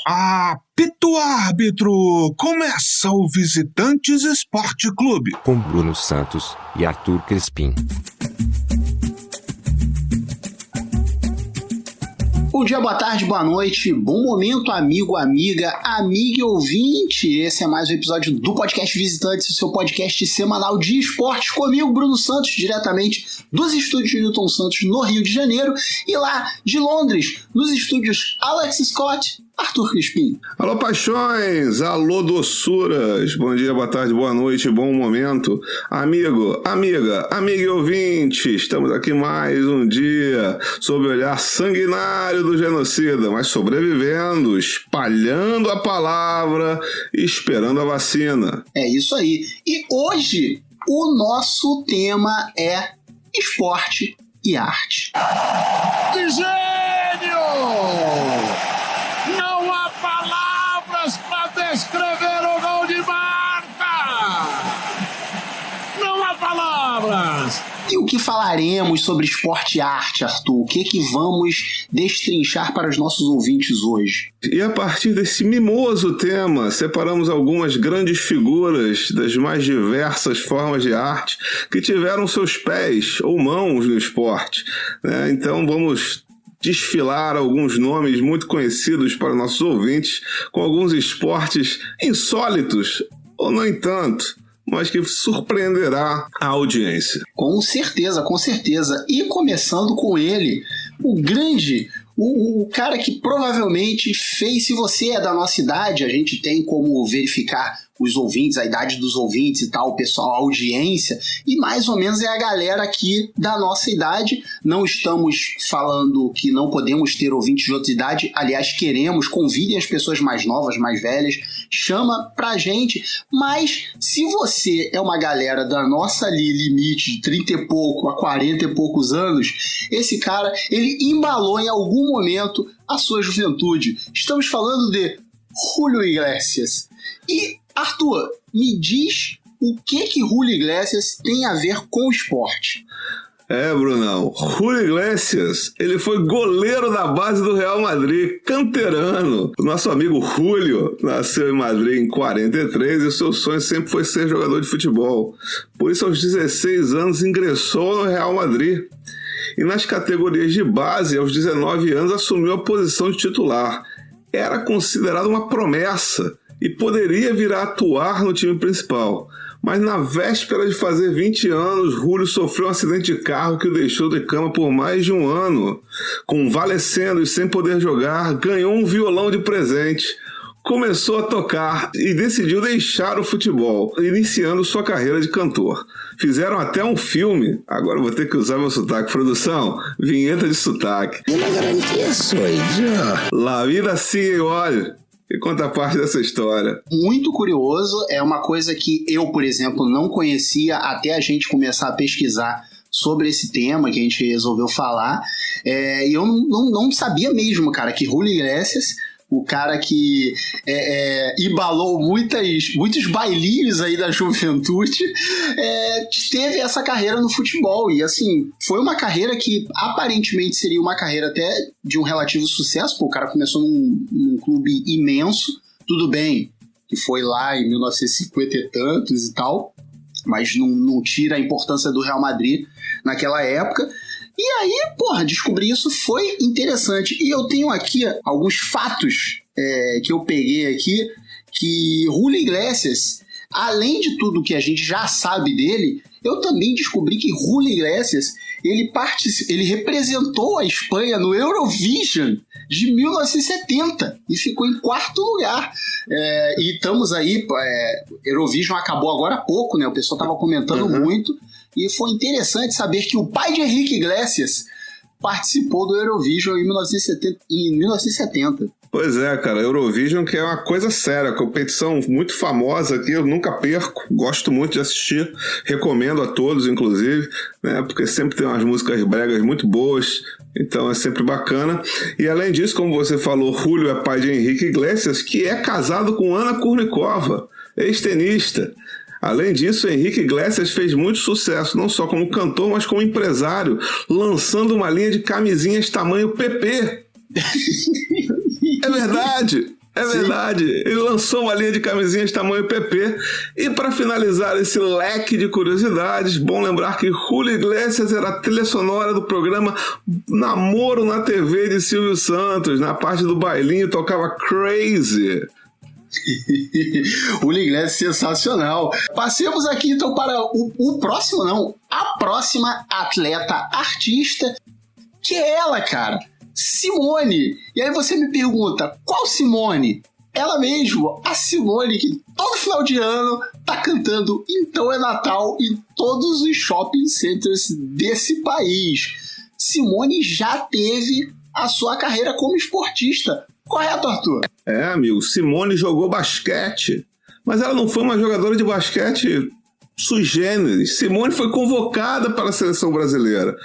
Apito árbitro! Começa o Visitantes Esporte Clube. Com Bruno Santos e Arthur Crespim. Bom dia, boa tarde, boa noite, bom momento, amigo, amiga e ouvinte. Esse é mais um episódio do Podcast Visitantes, o seu podcast semanal de esportes, comigo, Bruno Santos, diretamente dos estúdios de Newton Santos, no Rio de Janeiro, e lá de Londres, nos estúdios Alex Scott, Arthur Crespim. Alô, paixões! Alô, doçuras! Bom dia, boa tarde, boa noite, bom momento. Amigo, amiga e ouvinte, estamos aqui mais um dia sob o olhar sanguinário do genocida, mas sobrevivendo, espalhando a palavra e esperando a vacina. É isso aí. E hoje o nosso tema é esporte e arte. Que gênio! Não há palavras para descrever o gol de Marta! Não há palavras! E o que falaremos sobre esporte e arte, Arthur? O que vamos destrinchar para os nossos ouvintes hoje? E a partir desse mimoso tema, separamos algumas grandes figuras das mais diversas formas de arte que tiveram seus pés ou mãos no esporte, né? Então vamos desfilar alguns nomes muito conhecidos para nossos ouvintes, com alguns esportes insólitos, ou no entanto, mas que surpreenderá a audiência. Com certeza, com certeza. E começando com ele, o grande, o cara que provavelmente fez, se você é da nossa idade, a gente tem como verificar os ouvintes, a idade dos ouvintes e tal, o pessoal, a audiência, e mais ou menos é a galera aqui da nossa idade. Não estamos falando que não podemos ter ouvintes de outra idade, aliás, queremos, convidem as pessoas mais novas, mais velhas, chama pra gente, mas se você é uma galera da nossa limite de 30 e pouco a 40 e poucos anos, esse cara, ele embalou em algum momento a sua juventude. Estamos falando de Julio Iglesias. E, Arthur, me diz o que Julio Iglesias tem a ver com o esporte. Brunão, Julio Iglesias, ele foi goleiro da base do Real Madrid, canterano. O nosso amigo Julio nasceu em Madrid em 43 e o seu sonho sempre foi ser jogador de futebol. Por isso, aos 16 anos, ingressou no Real Madrid. E nas categorias de base, aos 19 anos, assumiu a posição de titular. Era considerado uma promessa e poderia vir a atuar no time principal. Mas na véspera de fazer 20 anos, Julio sofreu um acidente de carro que o deixou de cama por mais de um ano. Convalescendo e sem poder jogar, ganhou um violão de presente. Começou a tocar e decidiu deixar o futebol, iniciando sua carreira de cantor. Fizeram até um filme, agora vou ter que usar meu sotaque. Produção, vinheta de sotaque. La vida sigue igual. E conta parte dessa história. Muito curioso, é uma coisa que eu, por exemplo, não conhecia até a gente começar a pesquisar sobre esse tema que a gente resolveu falar. E eu não sabia mesmo, cara, que Julio Iglesias, o cara que embalou muitos bailinhos aí da juventude, teve essa carreira no futebol. E assim, foi uma carreira que aparentemente seria uma carreira até de um relativo sucesso, porque o cara começou num clube imenso, tudo bem, que foi lá em 1950 e tantos e tal, mas não tira a importância do Real Madrid naquela época. E aí, descobrir isso foi interessante. E eu tenho aqui alguns fatos que eu peguei aqui, que Julio Iglesias, além de tudo que a gente já sabe dele, eu também descobri que Julio Iglesias, ele representou a Espanha no Eurovision de 1970 e ficou em 4º lugar. E estamos aí, Eurovision acabou agora há pouco, né? O pessoal estava comentando muito. E foi interessante saber que o pai de Henrique Iglesias participou do Eurovision em 1970. Pois é, cara, Eurovision que é uma coisa séria, competição muito famosa aqui, eu nunca perco, gosto muito de assistir, recomendo a todos, inclusive, né, porque sempre tem umas músicas bregas muito boas, então é sempre bacana. E além disso, como você falou, Julio é pai de Henrique Iglesias, que é casado com Ana Kurnikova, ex-tenista. Além disso, Henrique Iglesias fez muito sucesso, não só como cantor, mas como empresário, lançando uma linha de camisinhas tamanho PP. É verdade! É verdade, ele lançou uma linha de camisinhas tamanho PP. E para finalizar esse leque de curiosidades, bom lembrar que Julio Iglesias era a trilha sonora do programa Namoro na TV de Silvio Santos. Na parte do bailinho tocava Crazy. O Iglesias sensacional. Passemos aqui então para a próxima atleta artista, que é ela, cara, Simone. E aí você me pergunta, qual Simone? Ela mesmo, a Simone que todo final de ano tá cantando Então é Natal em todos os shopping centers desse país. Simone já teve a sua carreira como esportista. Correto, Arthur? É, amigo, Simone jogou basquete, mas ela não foi uma jogadora de basquete sui generis. Simone foi convocada para a seleção brasileira.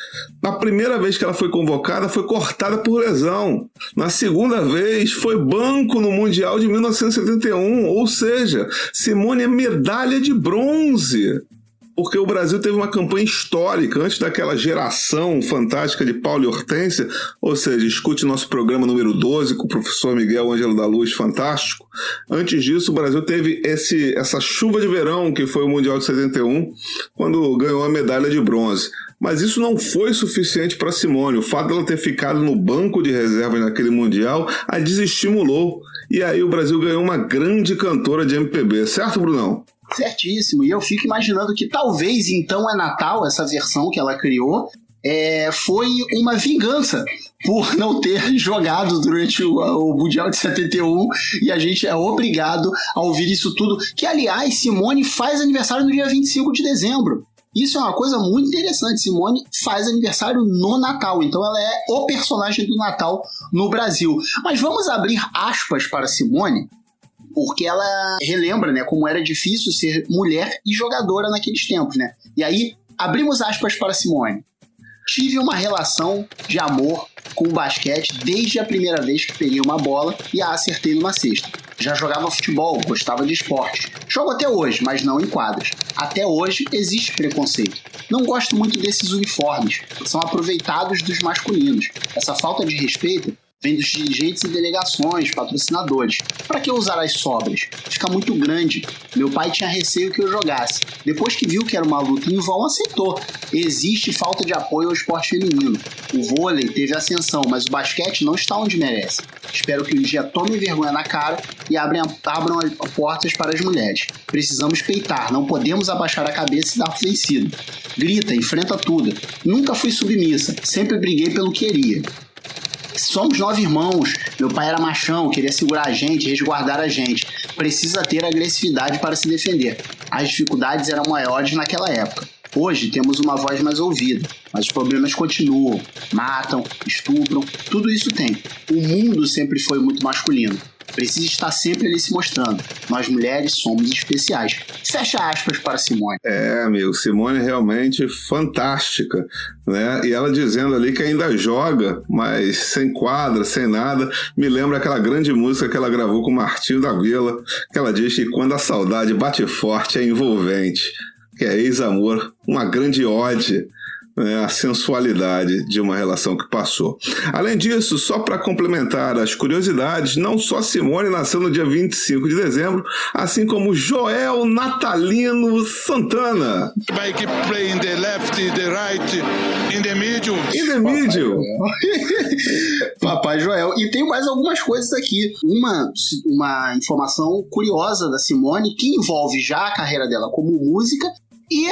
Na primeira vez que ela foi convocada, foi cortada por lesão. Na segunda vez, foi banco no Mundial de 1971, ou seja, Simone é medalha de bronze. Porque o Brasil teve uma campanha histórica antes daquela geração fantástica de Paulo e Hortência, ou seja, escute nosso programa número 12 com o professor Miguel Ângelo da Luz, fantástico. Antes disso, o Brasil teve essa chuva de verão, que foi o Mundial de 71, quando ganhou a medalha de bronze. Mas isso não foi suficiente para Simone. O fato dela ter ficado no banco de reservas naquele Mundial a desestimulou. E aí o Brasil ganhou uma grande cantora de MPB. Certo, Brunão? Certíssimo, e eu fico imaginando que talvez Então é Natal, essa versão que ela criou, foi uma vingança por não ter jogado durante o Mundial de 71 e a gente é obrigado a ouvir isso tudo, que aliás Simone faz aniversário no dia 25 de dezembro. Isso é uma coisa muito interessante, Simone faz aniversário no Natal, então ela é o personagem do Natal no Brasil. Mas vamos abrir aspas para Simone, porque ela relembra, né, como era difícil ser mulher e jogadora naqueles tempos, né? E aí, abrimos aspas para Simone. Tive uma relação de amor com o basquete desde a primeira vez que peguei uma bola e a acertei numa cesta. Já jogava futebol, gostava de esporte. Jogo até hoje, mas não em quadras. Até hoje existe preconceito. Não gosto muito desses uniformes, que são aproveitados dos masculinos. Essa falta de respeito vem dos dirigentes e delegações, patrocinadores. Para que usar as sobras? Fica muito grande. Meu pai tinha receio que eu jogasse. Depois que viu que era uma luta em vão, aceitou. Existe falta de apoio ao esporte feminino. O vôlei teve ascensão, mas o basquete não está onde merece. Espero que um dia tomem vergonha na cara e abram portas para as mulheres. Precisamos peitar, não podemos abaixar a cabeça e dar vencido. Grita, enfrenta tudo. Nunca fui submissa, sempre briguei pelo que queria. Somos 9 irmãos, meu pai era machão, queria segurar a gente, resguardar a gente. Precisa ter agressividade para se defender. As dificuldades eram maiores naquela época. Hoje temos uma voz mais ouvida, mas os problemas continuam. Matam, estupram, tudo isso tem. O mundo sempre foi muito masculino. Precisa estar sempre ali se mostrando. Nós mulheres somos especiais. Fecha aspas para Simone. É, amigo, Simone realmente fantástica, né? E ela dizendo ali que ainda joga, mas sem quadra, sem nada. Me lembra aquela grande música que ela gravou com o Martinho da Vila, que ela diz que quando a saudade bate forte é envolvente, que é ex-amor, uma grande ode, a sensualidade de uma relação que passou. Além disso, só para complementar as curiosidades, não só Simone nasceu no dia 25 de dezembro, assim como Joel Natalino Santana. Make it play in the left, the right, in the middle. In the middle. Papai Joel. E tem mais algumas coisas aqui. Uma informação curiosa da Simone, que envolve já a carreira dela como música e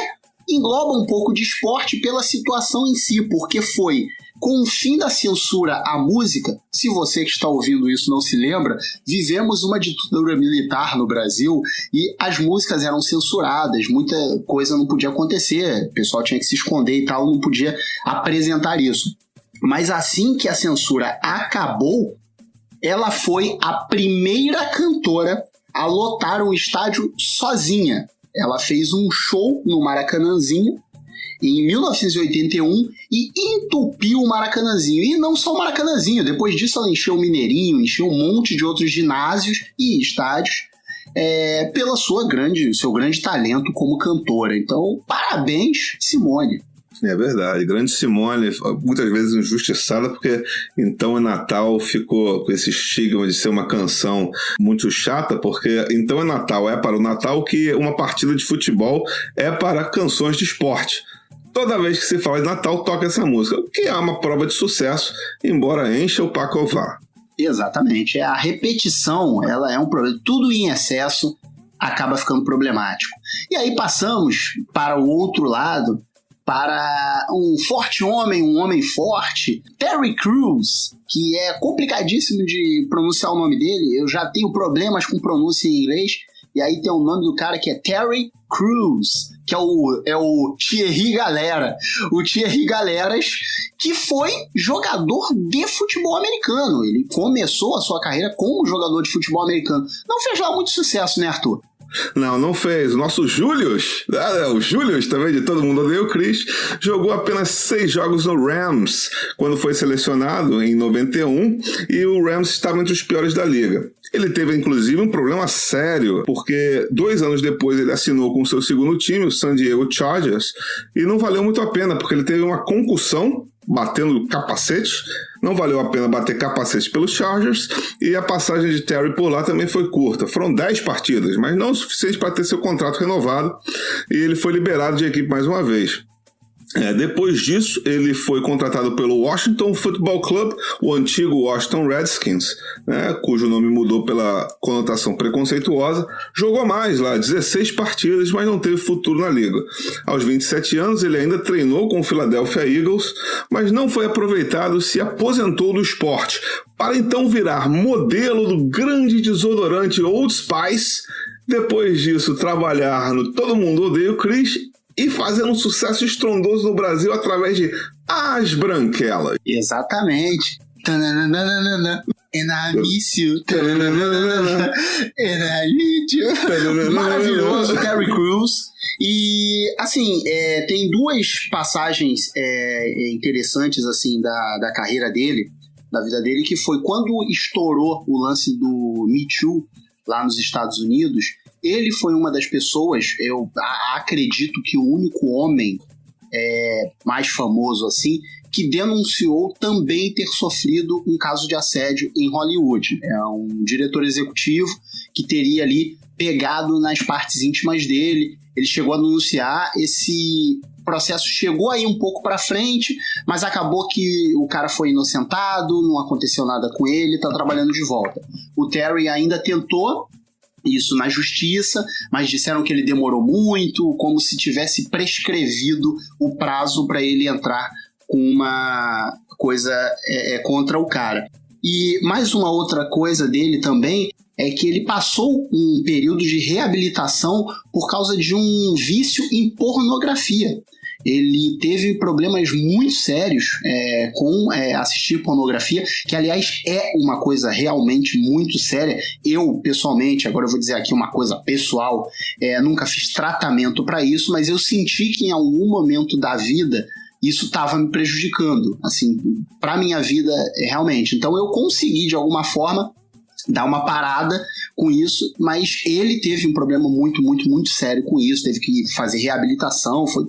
engloba um pouco de esporte pela situação em si, porque foi com o fim da censura à música. Se você que está ouvindo isso não se lembra, vivemos uma ditadura militar no Brasil e as músicas eram censuradas, muita coisa não podia acontecer, o pessoal tinha que se esconder e tal, não podia apresentar isso. Mas assim que a censura acabou, ela foi a primeira cantora a lotar um estádio sozinha. Ela fez um show no Maracanãzinho em 1981 e entupiu o Maracanãzinho. E não só o Maracanãzinho, depois disso ela encheu o Mineirinho, encheu um monte de outros ginásios e estádios pelo seu grande talento como cantora. Então, parabéns, Simone. É verdade, grande Simone, muitas vezes injustiçada, porque Então é Natal ficou com esse estigma de ser uma canção muito chata, porque Então é Natal é para o Natal que uma partida de futebol é para canções de esporte. Toda vez que se fala de Natal, toca essa música, o que é uma prova de sucesso, embora encha o Pacová. Exatamente, a repetição, ela é um problema, tudo em excesso acaba ficando problemático. E aí passamos para o outro lado, para um forte homem, um homem forte, Terry Crews, que é complicadíssimo de pronunciar o nome dele, eu já tenho problemas com pronúncia em inglês, e aí tem o nome do cara que é Terry Crews, que é o Thierry Galera. O Thierry Galeras, que foi jogador de futebol americano. Ele começou a sua carreira como jogador de futebol americano. Não fez lá muito sucesso, né, Arthur? Não fez. O nosso Julius, o Julius também de Todo Mundo Odeia o Chris, jogou apenas 6 jogos no Rams, quando foi selecionado em 91, e o Rams estava entre os piores da liga. Ele teve, inclusive, um problema sério, porque 2 anos depois ele assinou com o seu segundo time, o San Diego Chargers, e não valeu muito a pena, porque ele teve uma concussão, batendo capacete, não valeu a pena bater capacete pelos Chargers, e a passagem de Terry por lá também foi curta. Foram 10 partidas, mas não o suficiente para ter seu contrato renovado, e ele foi liberado de equipe mais uma vez. Depois disso, ele foi contratado pelo Washington Football Club, o antigo Washington Redskins, cujo nome mudou pela conotação preconceituosa. Jogou mais lá, 16 partidas, mas não teve futuro na liga. Aos 27 anos, ele ainda treinou com o Philadelphia Eagles, mas não foi aproveitado, se aposentou do esporte, para então virar modelo do grande desodorante Old Spice. Depois disso, trabalhar no Todo Mundo Odeia o Chris e fazendo um sucesso estrondoso no Brasil através de As Branquelas. Exatamente. And I miss you. And I need you. Maravilhoso, Terry Crews. E, assim, tem 2 passagens interessantes, assim, da carreira dele, da vida dele, que foi quando estourou o lance do Me Too lá nos Estados Unidos. Ele foi uma das pessoas, eu acredito que o único homem mais famoso assim, que denunciou também ter sofrido um caso de assédio em Hollywood. É um diretor executivo que teria ali pegado nas partes íntimas dele. Ele chegou a denunciar, esse processo chegou aí um pouco para frente, mas acabou que o cara foi inocentado, não aconteceu nada com ele, tá trabalhando de volta. O Terry ainda tentou isso na justiça, mas disseram que ele demorou muito, como se tivesse prescrevido o prazo para ele entrar com uma coisa contra o cara. E mais uma outra coisa dele também é que ele passou um período de reabilitação por causa de um vício em pornografia. Ele teve problemas muito sérios com assistir pornografia, que aliás é uma coisa realmente muito séria. Eu, pessoalmente, agora eu vou dizer aqui uma coisa pessoal, nunca fiz tratamento para isso, mas eu senti que em algum momento da vida isso estava me prejudicando, assim, para minha vida realmente. Então eu consegui, de alguma forma, dar uma parada com isso, mas ele teve um problema muito, muito, muito sério com isso, teve que fazer reabilitação, foi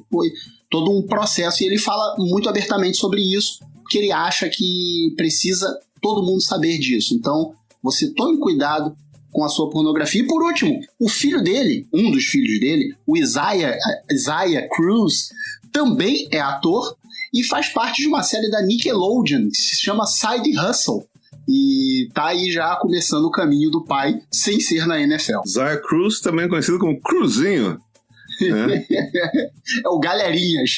todo um processo, e ele fala muito abertamente sobre isso, porque ele acha que precisa todo mundo saber disso. Então, você tome cuidado com a sua pornografia. E por último, o filho dele, um dos filhos dele, o Isaiah Crews, também é ator e faz parte de uma série da Nickelodeon que se chama Side Hustle. E tá aí já começando o caminho do pai sem ser na NFL. Isaiah Crews, também conhecido como Cruzinho. É o Galerinhas.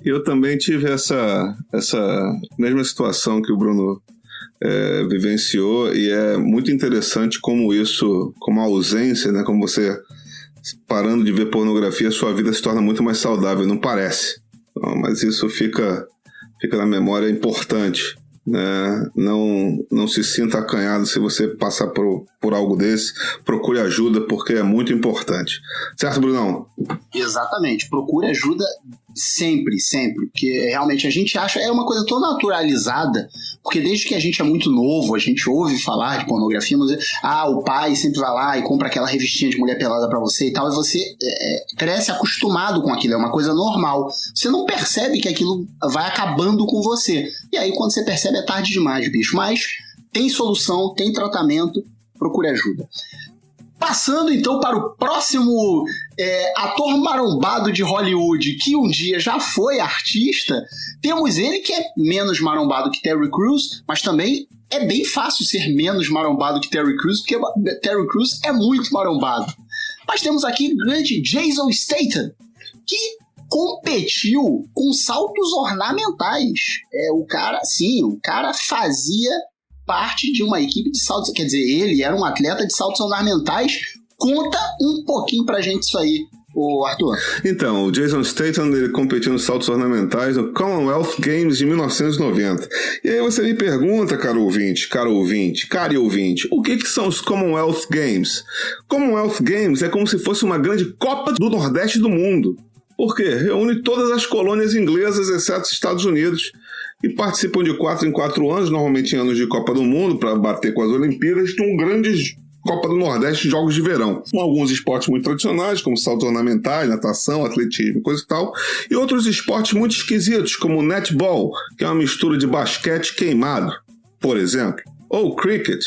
Eu também tive essa mesma situação que o Bruno vivenciou, e é muito interessante como a ausência, né, como você parando de ver pornografia, a sua vida se torna muito mais saudável, não parece. Mas isso fica na memória, é importante. Não se sinta acanhado se você passar por algo desse. Procure ajuda, porque é muito importante. Certo, Brunão? Exatamente. Procure ajuda Sempre. Porque realmente a gente acha, é uma coisa tão naturalizada, porque desde que a gente é muito novo, a gente ouve falar de pornografia, mas o pai sempre vai lá e compra aquela revistinha de mulher pelada pra você e tal, e você cresce acostumado com aquilo, é uma coisa normal. Você não percebe que aquilo vai acabando com você. E aí quando você percebe é tarde demais, bicho. Mas tem solução, tem tratamento, procure ajuda. Passando então para o próximo ator marombado de Hollywood, que um dia já foi artista, temos ele que é menos marombado que Terry Crews, mas também é bem fácil ser menos marombado que Terry Crews, porque Terry Crews é muito marombado. Mas temos aqui o grande Jason Statham, que competiu com saltos ornamentais. O cara fazia parte de uma equipe de saltos, quer dizer, ele era um atleta de saltos ornamentais. Conta um pouquinho pra gente isso aí, Arthur. Então, o Jason Statham, ele competiu nos saltos ornamentais no Commonwealth Games de 1990. E aí você me pergunta, caro ouvinte, o que são os Commonwealth Games? Commonwealth Games é como se fosse uma grande Copa do Nordeste do mundo. Por quê? Reúne todas as colônias inglesas, exceto os Estados Unidos, e participam de 4 em 4 anos, normalmente em anos de Copa do Mundo, para bater com as Olimpíadas, de um grande Copa do Nordeste, Jogos de Verão. Com alguns esportes muito tradicionais, como saltos ornamentais, natação, atletismo, coisa e tal, e outros esportes muito esquisitos, como o netball, que é uma mistura de basquete queimado, por exemplo, ou cricket,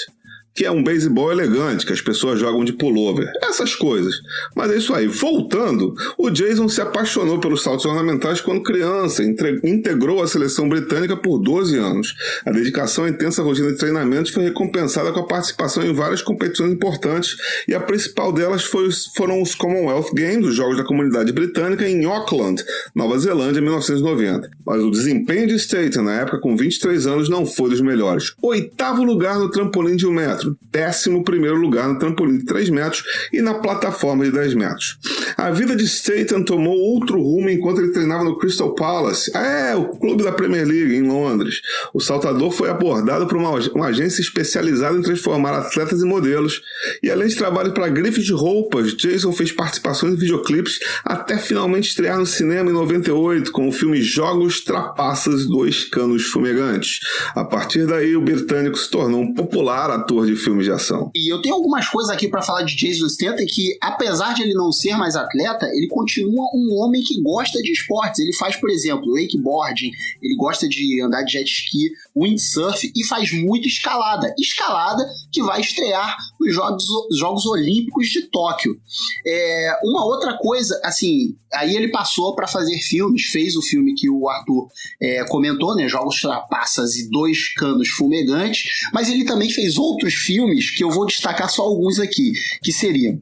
que é um beisebol elegante, que as pessoas jogam de pullover. Essas coisas. Mas é isso aí. Voltando, o Jason se apaixonou pelos saltos ornamentais quando criança, integrou a seleção britânica por 12 anos. A dedicação à intensa rotina de treinamentos foi recompensada com a participação em várias competições importantes, e a principal delas foram os Commonwealth Games, os Jogos da Comunidade Britânica, em Auckland, Nova Zelândia, em 1990. Mas o desempenho de Statham, na época com 23 anos, não foi dos melhores. 8º lugar no trampolim de 1 metro. 11º lugar no trampolim de 3 metros e na plataforma de 10 metros. A vida de Statham tomou outro rumo enquanto ele treinava no Crystal Palace, o clube da Premier League, em Londres. O saltador foi abordado por uma agência especializada em transformar atletas em modelos, e além de trabalho para grifes de roupas, Jason fez participações em videoclipes até finalmente estrear no cinema em 98 com o filme Jogos, Trapaças e 2 Canos Fumegantes. A partir daí, o britânico se tornou um popular ator de filmes de ação. E eu tenho algumas coisas aqui pra falar de Jason Statham que, apesar de ele não ser mais atleta, ele continua um homem que gosta de esportes. Ele faz, por exemplo, wakeboarding, ele gosta de andar de jet ski, windsurf e faz muito escalada. Escalada que vai estrear nos Jogos Olímpicos de Tóquio. Uma outra coisa, assim, aí ele passou pra fazer filmes, fez o filme que o Arthur comentou, né, Jogos Trapaças e 2 Canos Fumegantes, mas ele também fez outros filmes que eu vou destacar só alguns aqui, que seriam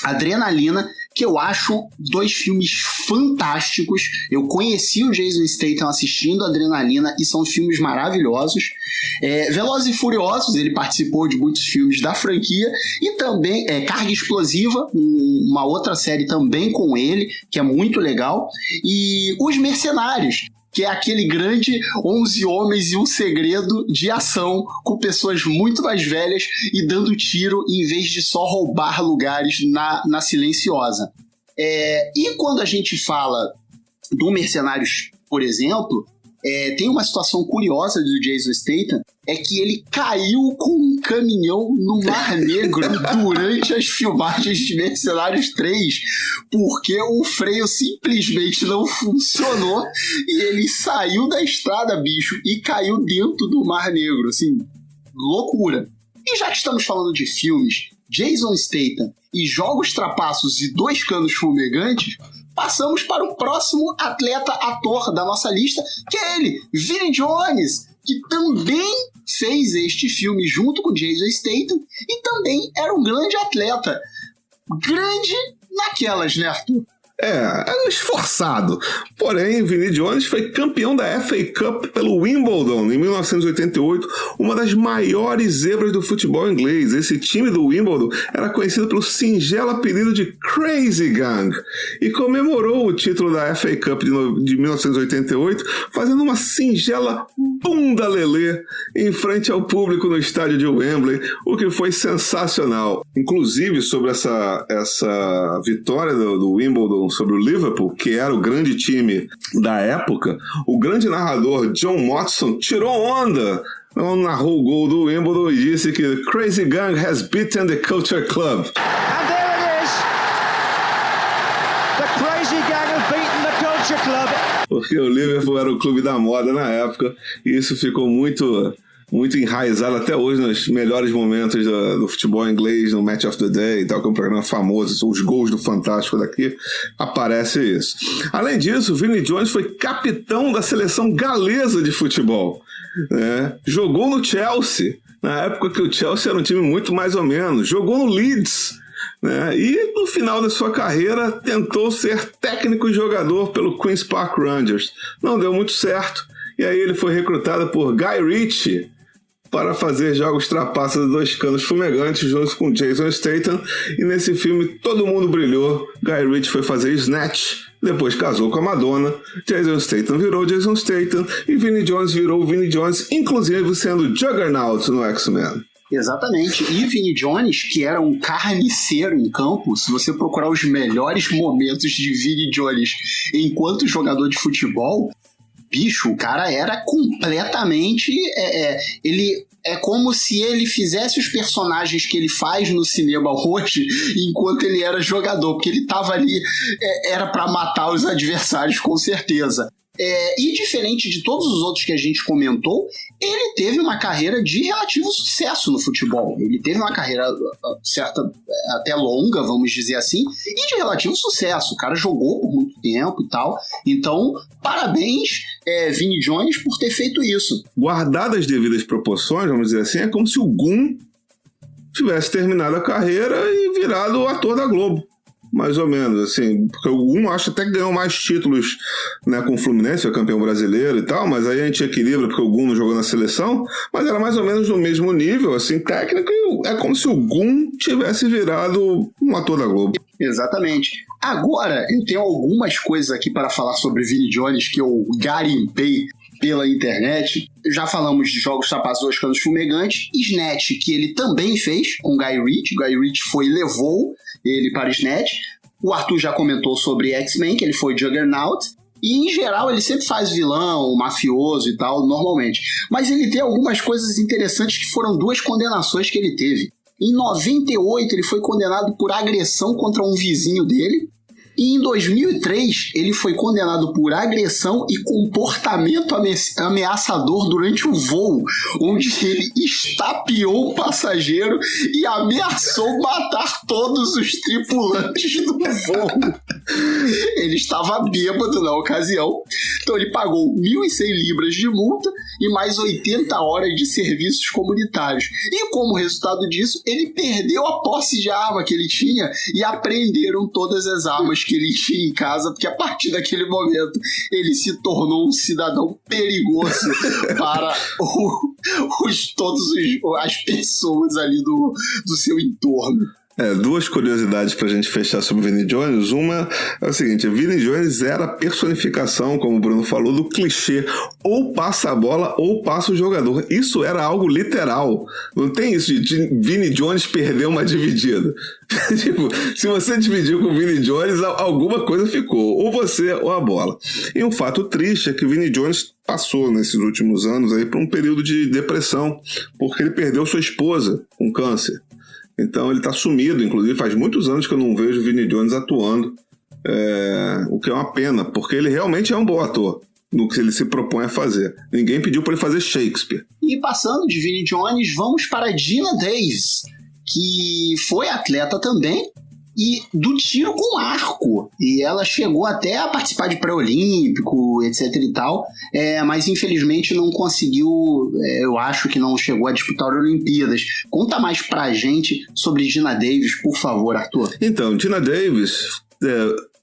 Adrenalina, que eu acho 2 filmes fantásticos. Eu conheci o Jason Statham assistindo Adrenalina e são filmes maravilhosos. Velozes e Furiosos, ele participou de muitos filmes da franquia, e também Carga Explosiva, uma outra série também com ele, que é muito legal, e Os Mercenários, que é aquele grande 11 Homens e um Segredo de ação, com pessoas muito mais velhas e dando tiro em vez de só roubar lugares na Silenciosa. E quando a gente fala do Mercenários, por exemplo, tem uma situação curiosa do Jason Statham, é que ele caiu com um caminhão no Mar Negro durante as filmagens de Mercenários 3, porque o freio simplesmente não funcionou e ele saiu da estrada, bicho, e caiu dentro do Mar Negro, assim, loucura. E já que estamos falando de filmes, Jason Statham e Jogos Trapaços e 2 Canos Fumegantes, passamos para o próximo ator da nossa lista, que é ele, Vinnie Jones, que também fez este filme junto com Jason Statham e também era um grande atleta. Grande naquelas, né, Arthur? Era esforçado. Porém, Vinnie Jones foi campeão da FA Cup pelo Wimbledon em 1988, uma das maiores zebras do futebol inglês. Esse time do Wimbledon era conhecido pelo singelo apelido de Crazy Gang e comemorou o título da FA Cup de 1988 fazendo uma singela bunda lelê em frente ao público no estádio de Wembley, o que foi sensacional. Inclusive, sobre essa vitória do Wimbledon sobre o Liverpool, que era o grande time da época, o grande narrador John Watson tirou onda, narrou o gol do Wimbledon e disse que the Crazy Gang has beaten the Culture Club. And there it is! The Crazy Gang have beaten the Culture Club. Porque o Liverpool era o clube da moda na época, e isso ficou muito enraizado até hoje nos melhores momentos do futebol inglês, no Match of the Day e tal, que é um programa famoso, os gols do Fantástico daqui, aparece isso. Além disso, o Vinnie Jones foi capitão da seleção galesa de futebol. Jogou no Chelsea, na época que o Chelsea era um time muito mais ou menos, jogou no Leeds, e no final da sua carreira tentou ser técnico e jogador pelo Queen's Park Rangers. Não deu muito certo, e aí ele foi recrutado por Guy Ritchie para fazer jogos trapaças de 2 canos fumegantes junto com Jason Statham, e nesse filme todo mundo brilhou. Guy Ritchie foi fazer Snatch, depois casou com a Madonna, Jason Statham virou Jason Statham e Vinnie Jones virou Vinnie Jones, inclusive sendo Juggernaut no X-Men. Exatamente, e Vinnie Jones, que era um carniceiro em campo, se você procurar os melhores momentos de Vinnie Jones enquanto jogador de futebol, bicho, o cara era completamente... ele é como se ele fizesse os personagens que ele faz no cinema hoje enquanto ele era jogador, porque ele tava ali, era pra matar os adversários, com certeza. E diferente de todos os outros que a gente comentou, ele teve uma carreira de relativo sucesso no futebol. Ele teve uma carreira até longa, vamos dizer assim, e de relativo sucesso. O cara jogou por muito tempo e tal. Então, parabéns, Vinnie Jones, por ter feito isso. Guardadas as devidas proporções, vamos dizer assim, é como se o Gun tivesse terminado a carreira e virado ator da Globo. Mais ou menos, assim, porque o Gun acho até que ganhou mais títulos, com o Fluminense, foi campeão brasileiro e tal, mas aí a gente equilibra porque o Gun não jogou na seleção, mas era mais ou menos no mesmo nível, assim, técnico, e é como se o Gun tivesse virado um ator da Globo. Exatamente. Agora, eu tenho algumas coisas aqui para falar sobre Vinnie Jones que eu garimpei pela internet. Já falamos de Jogos Trapaços, 2 Canos Fumegantes, Snatch, que ele também fez com Guy Ritchie. Guy Ritchie foi e levou ele para Snatch. O Arthur já comentou sobre X-Men, que ele foi Juggernaut. E, em geral, ele sempre faz vilão, mafioso e tal, normalmente. Mas ele tem algumas coisas interessantes que foram 2 condenações que ele teve. Em 98, ele foi condenado por agressão contra um vizinho dele. E em 2003, ele foi condenado por agressão e comportamento ameaçador durante o voo, onde ele estapeou um passageiro e ameaçou matar todos os tripulantes do voo. Ele estava bêbado na ocasião, então ele pagou 1.100 libras de multa e mais 80 horas de serviços comunitários. E como resultado disso, ele perdeu a posse de arma que ele tinha e apreenderam todas as armas que ele tinha em casa, porque a partir daquele momento ele se tornou um cidadão perigoso para todas as pessoas ali do seu entorno. 2 curiosidades pra gente fechar sobre o Vinnie Jones. Uma é o seguinte: Vinnie Jones era a personificação, como o Bruno falou, do clichê ou passa a bola ou passa o jogador. Isso era algo literal. Não tem isso de Vinnie Jones perder uma dividida. Tipo, se você dividiu com o Vinnie Jones, alguma coisa ficou, ou você ou a bola. E um fato triste é que o Vinnie Jones passou nesses últimos anos aí por um período de depressão, porque ele perdeu sua esposa com câncer. Então ele está sumido, inclusive faz muitos anos que eu não vejo o Vinnie Jones atuando, o que é uma pena, porque ele realmente é um bom ator no que ele se propõe a fazer. Ninguém pediu para ele fazer Shakespeare. E passando de Vinnie Jones, vamos para Geena Davis, que foi atleta também, e do tiro com arco, e ela chegou até a participar de pré-olímpico, etc e tal, mas infelizmente não conseguiu, eu acho que não chegou a disputar Olimpíadas. Conta mais pra gente sobre Geena Davis, por favor, Arthur. Então, Geena Davis,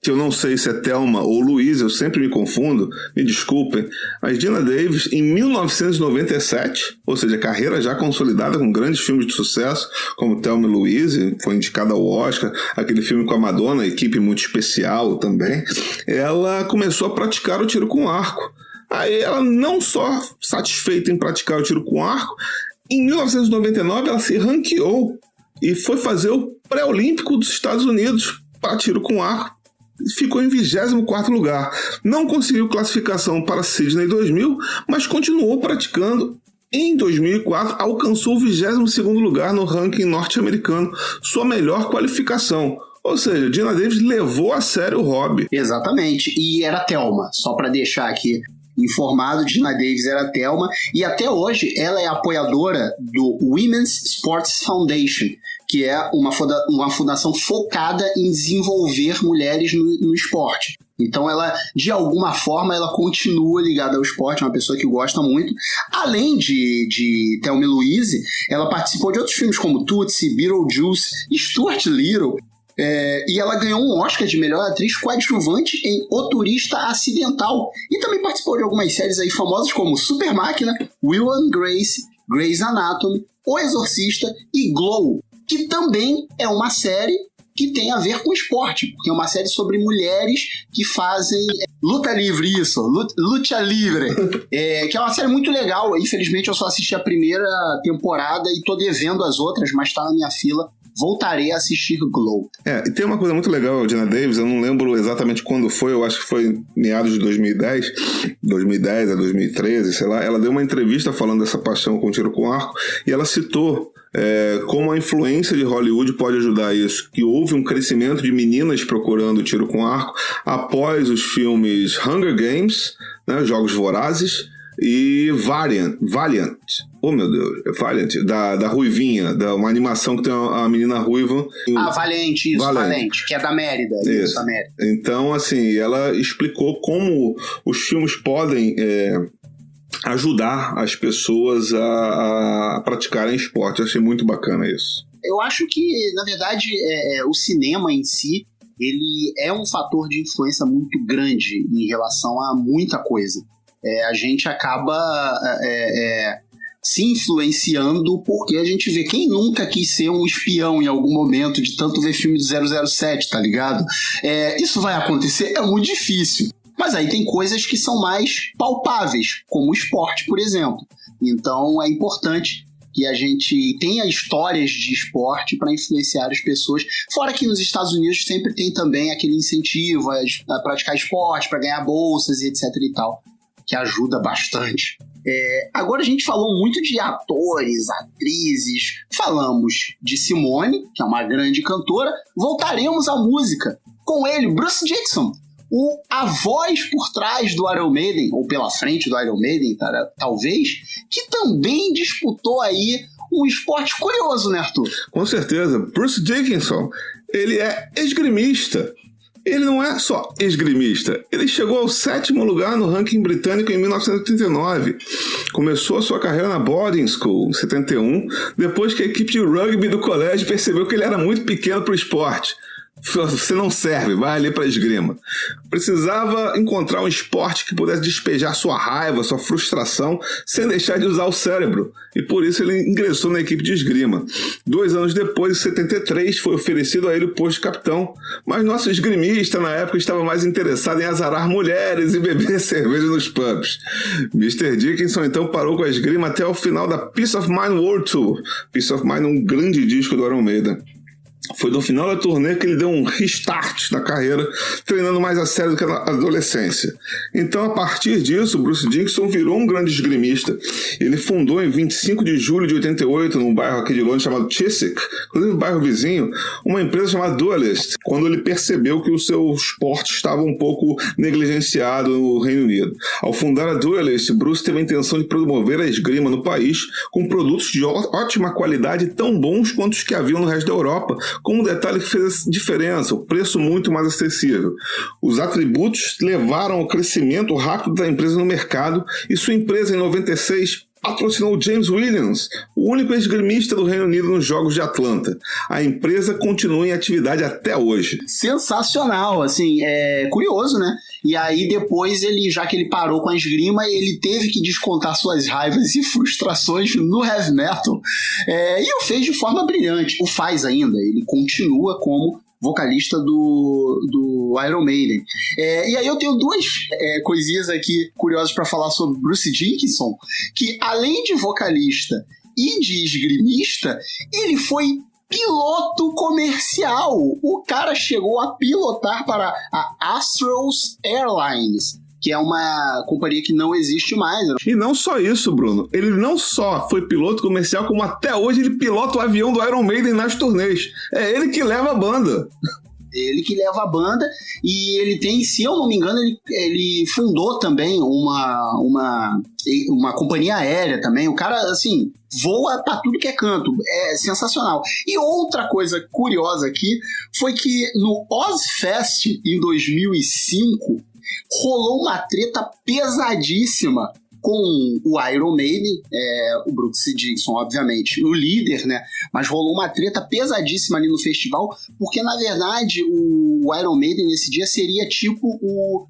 que eu não sei se é Thelma ou Louise, eu sempre me confundo, me desculpem, mas Geena Davis, em 1997, ou seja, carreira já consolidada com grandes filmes de sucesso, como Thelma e Louise, foi indicada ao Oscar, aquele filme com a Madonna, Equipe Muito Especial também, ela começou a praticar o tiro com arco. Aí ela não só satisfeita em praticar o tiro com arco, em 1999 ela se ranqueou e foi fazer o pré-olímpico dos Estados Unidos para tiro com arco. ficou em 24º lugar. Não conseguiu classificação para Sydney 2000, mas continuou praticando. Em 2004, alcançou o 22º lugar no ranking norte-americano, sua melhor qualificação. Ou seja, Geena Davis levou a sério o hobby. Exatamente, e era Thelma, só para deixar aqui informado, Geena Davis era Thelma, e até hoje ela é apoiadora do Women's Sports Foundation, que é uma fundação focada em desenvolver mulheres no esporte. Então ela, de alguma forma, ela continua ligada ao esporte, é uma pessoa que gosta muito. Além de Thelma e Louise, ela participou de outros filmes como Tootsie, Beetlejuice, Stuart Little, e ela ganhou um Oscar de melhor atriz coadjuvante em O Turista Acidental. E também participou de algumas séries aí famosas como Super Máquina, Will and Grace, Grey's Anatomy, O Exorcista e Glow, que também é uma série que tem a ver com esporte, porque é uma série sobre mulheres que fazem luta livre, luta livre, que é uma série muito legal. Infelizmente eu só assisti a primeira temporada e tô devendo as outras, mas tá na minha fila. Voltarei a assistir Glow. E tem uma coisa muito legal, Geena Davis, eu não lembro exatamente quando foi, eu acho que foi meados de 2010 a 2013, sei lá. Ela deu uma entrevista falando dessa paixão com tiro com arco e ela citou como a influência de Hollywood pode ajudar isso, que houve um crescimento de meninas procurando tiro com arco após os filmes Hunger Games, né, Jogos Vorazes, e Valiant, oh meu Deus, Valiant, da Ruivinha, uma animação que tem a menina ruiva. Valente, que é da Mérida. Isso, a Mérida. Então, assim, ela explicou como os filmes podem ajudar as pessoas a praticarem esporte. Eu achei muito bacana isso. Eu acho que, na verdade, o cinema em si, ele é um fator de influência muito grande em relação a muita coisa. A gente acaba se influenciando porque a gente vê quem nunca quis ser um espião em algum momento de tanto ver filme do 007, tá ligado? Isso vai acontecer? É muito difícil. Mas aí tem coisas que são mais palpáveis, como o esporte, por exemplo. Então é importante que a gente tenha histórias de esporte para influenciar as pessoas. Fora que nos Estados Unidos sempre tem também aquele incentivo a praticar esporte, para ganhar bolsas e etc e tal, que ajuda bastante. Agora a gente falou muito de atores, atrizes, falamos de Simone, que é uma grande cantora, voltaremos à música com ele, Bruce Dickinson, a voz por trás do Iron Maiden, ou pela frente do Iron Maiden, talvez, que também disputou aí um esporte curioso, né, Arthur? Com certeza. Bruce Dickinson, ele é esgrimista. Ele não é só esgrimista, ele chegou ao 7º lugar no ranking britânico em 1989. Começou a sua carreira na boarding school em 71, depois que a equipe de rugby do colégio percebeu que ele era muito pequeno para o esporte. Você não serve, vai ali para esgrima. Precisava encontrar um esporte que pudesse despejar sua raiva, sua frustração, sem deixar de usar o cérebro. E por isso ele ingressou na equipe de esgrima. 2 anos depois, em 73, foi oferecido a ele o posto de capitão. Mas nosso esgrimista, na época, estava mais interessado em azarar mulheres e beber cerveja nos pubs. Mr. Dickinson, então, parou com a esgrima até o final da Peace of Mind World Tour. Peace of Mind é um grande disco do Iron Maiden. Foi no final da turnê que ele deu um restart na carreira, treinando mais a sério do que na adolescência. Então, a partir disso, Bruce Dickinson virou um grande esgrimista. Ele fundou em 25 de julho de 88, num bairro aqui de Londres chamado Chiswick, inclusive um bairro vizinho, uma empresa chamada Duelist, quando ele percebeu que o seu esporte estava um pouco negligenciado no Reino Unido. Ao fundar a Duelist, Bruce teve a intenção de promover a esgrima no país com produtos de ótima qualidade tão bons quanto os que haviam no resto da Europa, com um detalhe que fez a diferença, o preço muito mais acessível. Os atributos levaram ao crescimento rápido da empresa no mercado e sua empresa, em 96, patrocinou James Williams, o único esgrimista do Reino Unido nos Jogos de Atlanta. A empresa continua em atividade até hoje. Sensacional, assim, curioso, né? E aí depois, já que ele parou com a esgrima, ele teve que descontar suas raivas e frustrações no heavy metal, e o fez de forma brilhante. O faz ainda, ele continua como vocalista do Iron Maiden. E aí eu tenho 2 coisinhas aqui curiosas para falar sobre Bruce Dickinson, que além de vocalista e de esgrimista, ele foi piloto comercial. O cara chegou a pilotar para a Astros Airlines, que é uma companhia que não existe mais. E não só isso, Bruno. Ele não só foi piloto comercial, como até hoje ele pilota o avião do Iron Maiden nas turnês. É ele que leva a banda. Ele que leva a banda, e ele tem, se eu não me engano, ele fundou também uma companhia aérea também. O cara, assim, voa pra tudo que é canto. É sensacional. E outra coisa curiosa aqui foi que no Ozzfest, em 2005, rolou uma treta pesadíssima com o Iron Maiden, o Bruce Dickinson, obviamente, o líder, né? Mas rolou uma treta pesadíssima ali no festival, porque, na verdade, o Iron Maiden nesse dia seria tipo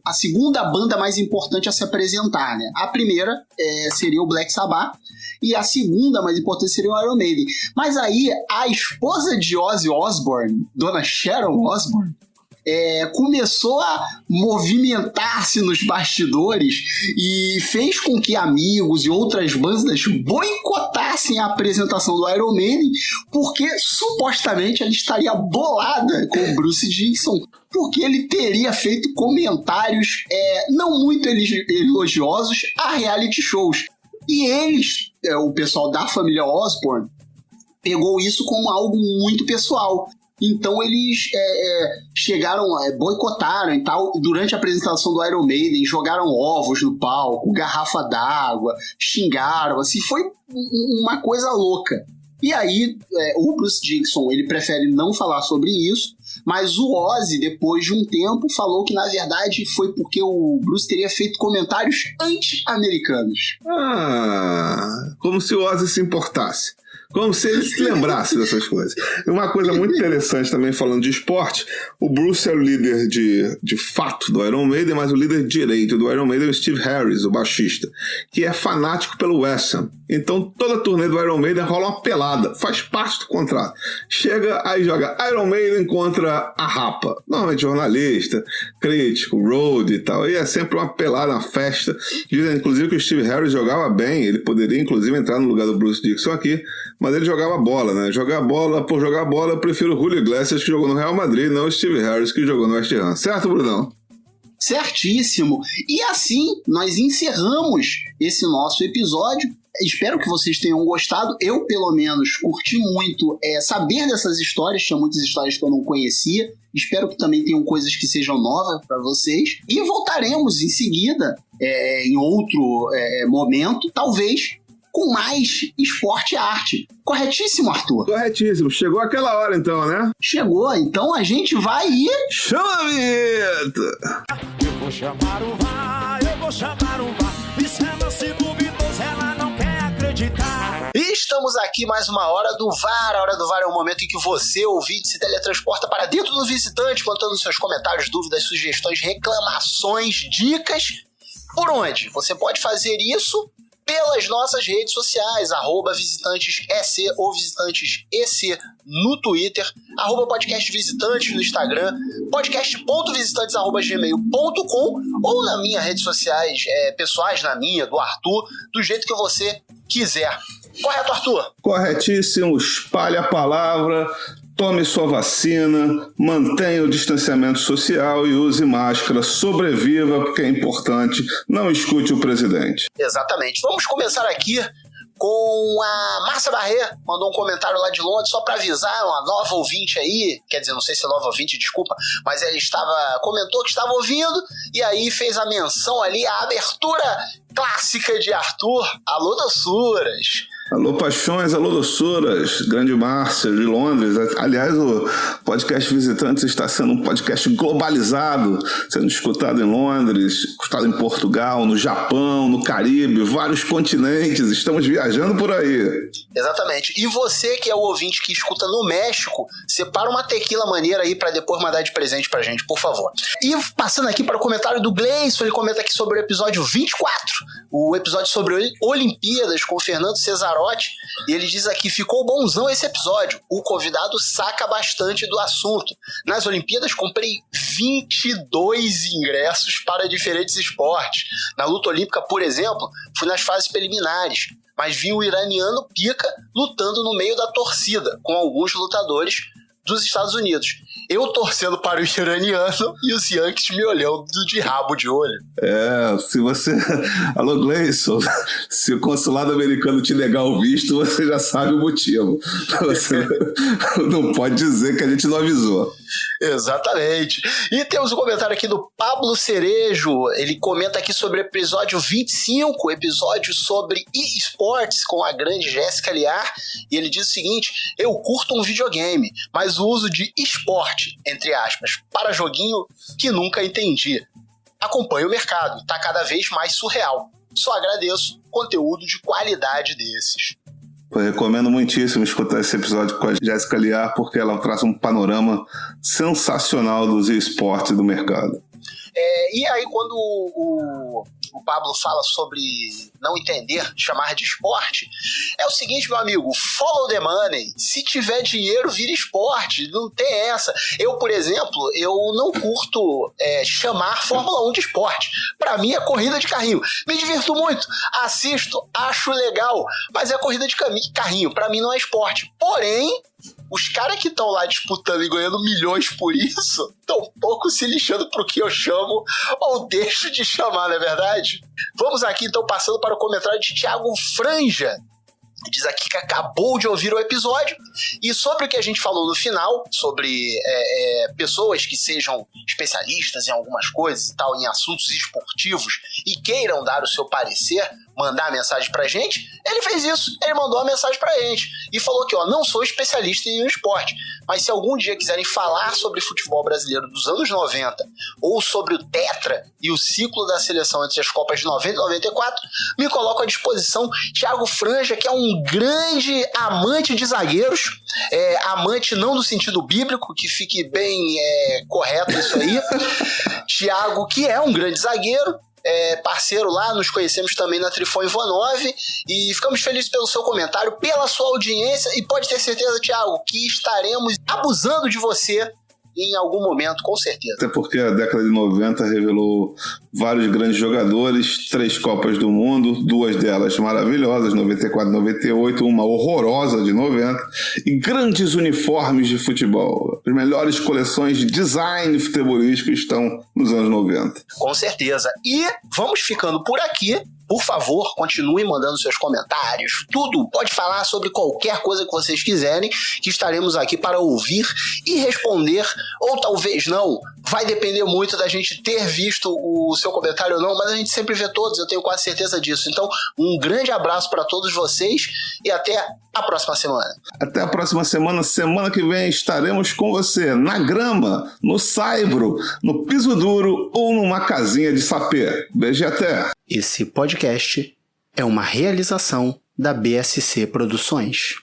a segunda banda mais importante a se apresentar, né? A primeira seria o Black Sabbath, e a segunda mais importante seria o Iron Maiden. Mas aí, a esposa de Ozzy Osbourne, Dona Sharon Osbourne, começou a movimentar-se nos bastidores e fez com que amigos e outras bandas boicotassem a apresentação do Iron Maiden, porque supostamente ela estaria bolada com o Bruce Dickinson, porque ele teria feito comentários não muito elogiosos a reality shows. E eles, o pessoal da família Osbourne, pegou isso como algo muito pessoal. Então eles chegaram, boicotaram e tal, durante a apresentação do Iron Maiden, jogaram ovos no palco, garrafa d'água, xingaram, assim, foi uma coisa louca. E aí, o Bruce Dickinson, ele prefere não falar sobre isso, mas o Ozzy, depois de um tempo, falou que, na verdade, foi porque o Bruce teria feito comentários anti-americanos. Como se o Ozzy se importasse. Como se ele se lembrasse dessas coisas. Uma coisa muito interessante também, falando de esporte, o Bruce é o líder de fato do Iron Maiden, mas o líder direito do Iron Maiden é o Steve Harris, o baixista, que é fanático pelo West Ham. Então toda turnê do Iron Maiden rola uma pelada, faz parte do contrato. Chega, aí joga Iron Maiden contra a Rapa. Normalmente jornalista, crítico, road e tal. E é sempre uma pelada, uma festa. Dizem inclusive que o Steve Harris jogava bem, ele poderia inclusive entrar no lugar do Bruce Dickinson aqui, mas ele jogava bola, né? Jogar bola, eu prefiro o Julio Iglesias, que jogou no Real Madrid, não o Steve Harris, que jogou no West Ham. Certo, Brunão? Certíssimo. E assim, nós encerramos esse nosso episódio. Espero que vocês tenham gostado. Eu, pelo menos, curti muito saber dessas histórias. Tinha muitas histórias que eu não conhecia. Espero que também tenham coisas que sejam novas para vocês. E voltaremos em seguida, em outro momento, talvez com mais esporte e arte. Corretíssimo, Arthur? Corretíssimo. Chegou aquela hora então, né? Chegou. Então a gente vai ir... Chama a vinheta! Eu vou chamar o VAR, Me chama se duvidoso, ela não quer acreditar. E estamos aqui mais uma hora do VAR. A hora do VAR é o momento em que você, ouvinte, se teletransporta para dentro do visitante, contando seus comentários, dúvidas, sugestões, reclamações, dicas. Por onde? Você pode fazer isso pelas nossas redes sociais, @visitantesEC ou visitantesEC no Twitter, @podcastvisitantes no Instagram, podcast.visitantes@gmail.com ou nas minhas redes sociais pessoais, na minha, do Arthur, do jeito que você quiser. Correto, Arthur? Corretíssimo. Espalhe a palavra, tome sua vacina, mantenha o distanciamento social e use máscara. Sobreviva, porque é importante. Não escute o presidente. Exatamente. Vamos começar aqui com a Márcia Barret, mandou um comentário lá de Londres, só para avisar, uma nova ouvinte aí, quer dizer, não sei se é nova ouvinte, desculpa, mas ele comentou que estava ouvindo, e aí fez a menção ali, a abertura clássica de Arthur, Alô Doçuras. Alô Paixões, alô doçuras, grande Márcia de Londres. Aliás, o podcast Visitantes está sendo um podcast globalizado, sendo escutado em Londres, escutado em Portugal, no Japão, no Caribe, vários continentes, estamos viajando por aí. Exatamente. E você que é o ouvinte que escuta no México, separa uma tequila maneira aí para depois mandar de presente pra gente, por favor. E passando aqui para o comentário do Gleison, ele comenta aqui sobre o episódio 24, o episódio sobre Olimpíadas com o Fernando Cesarotti, e ele diz aqui, ficou bonzão esse episódio, o convidado saca bastante do assunto. Nas Olimpíadas comprei 22 ingressos para diferentes esportes. Na luta olímpica, por exemplo, fui nas fases preliminares, mas vi o iraniano pica lutando no meio da torcida, com alguns lutadores dos Estados Unidos. Eu torcendo para o iraniano e os Yankees me olhando de rabo de olho. Se você... Alô, Gleison, se o consulado americano te negar o visto, você já sabe o motivo. Você não pode dizer que a gente não avisou. Exatamente. E temos um comentário aqui do Pablo Cerejo. Ele comenta aqui sobre o episódio 25, episódio sobre eSports com a grande Jéssica Liar. E ele diz o seguinte: eu curto um videogame, mas o uso de esporte, entre aspas, para joguinho que nunca entendi. Acompanho o mercado, tá cada vez mais surreal. Só agradeço conteúdo de qualidade desses. Eu recomendo muitíssimo escutar esse episódio com a Jéssica Liar, porque ela traz um panorama sensacional dos esportes do mercado. E aí, quando o Pablo fala sobre não entender, chamar de esporte, é o seguinte, meu amigo, follow the money. Se tiver dinheiro, vira esporte. Não tem essa. Eu, por exemplo, eu não curto chamar Fórmula 1 de esporte. Pra mim é corrida de carrinho. Me divirto muito, assisto, acho legal, mas é corrida de carrinho. Pra mim não é esporte. Porém, os caras que estão lá disputando e ganhando milhões por isso estão um pouco se lixando pro que eu chamo ou deixo de chamar, não é verdade? Vamos aqui então passando para o comentário de Thiago Franja. Diz aqui que acabou de ouvir o episódio e sobre o que a gente falou no final, sobre pessoas que sejam especialistas em algumas coisas e tal, em assuntos esportivos e queiram dar o seu parecer, mandar mensagem pra gente, ele fez isso, ele mandou uma mensagem pra gente e falou que, não sou especialista em esporte, mas se algum dia quiserem falar sobre futebol brasileiro dos anos 90 ou sobre o Tetra e o ciclo da seleção entre as Copas de 90 e 94, me coloco à disposição. Thiago Franja, que é um grande amante de zagueiros, amante não no sentido bíblico, que fique bem correto isso aí. Thiago, que é um grande zagueiro, parceiro lá, nos conhecemos também na Trifon Ivanov e ficamos felizes pelo seu comentário, pela sua audiência e pode ter certeza, Thiago, que estaremos abusando de você em algum momento, com certeza. Até porque a década de 90 revelou vários grandes jogadores, 3 Copas do Mundo, 2 delas maravilhosas, 94 e 98, uma horrorosa de 90, e grandes uniformes de futebol. As melhores coleções de design futebolístico estão nos anos 90. Com certeza. E vamos ficando por aqui. Por favor, continue mandando seus comentários, tudo, pode falar sobre qualquer coisa que vocês quiserem, que estaremos aqui para ouvir e responder, ou talvez não, vai depender muito da gente ter visto o seu comentário ou não, mas a gente sempre vê todos, eu tenho quase certeza disso. Então, um grande abraço para todos vocês e até a próxima semana. Até a próxima semana. Semana que vem estaremos com você na grama, no saibro, no piso duro ou numa casinha de sapê. Beijo e até! Esse podcast é uma realização da BSC Produções.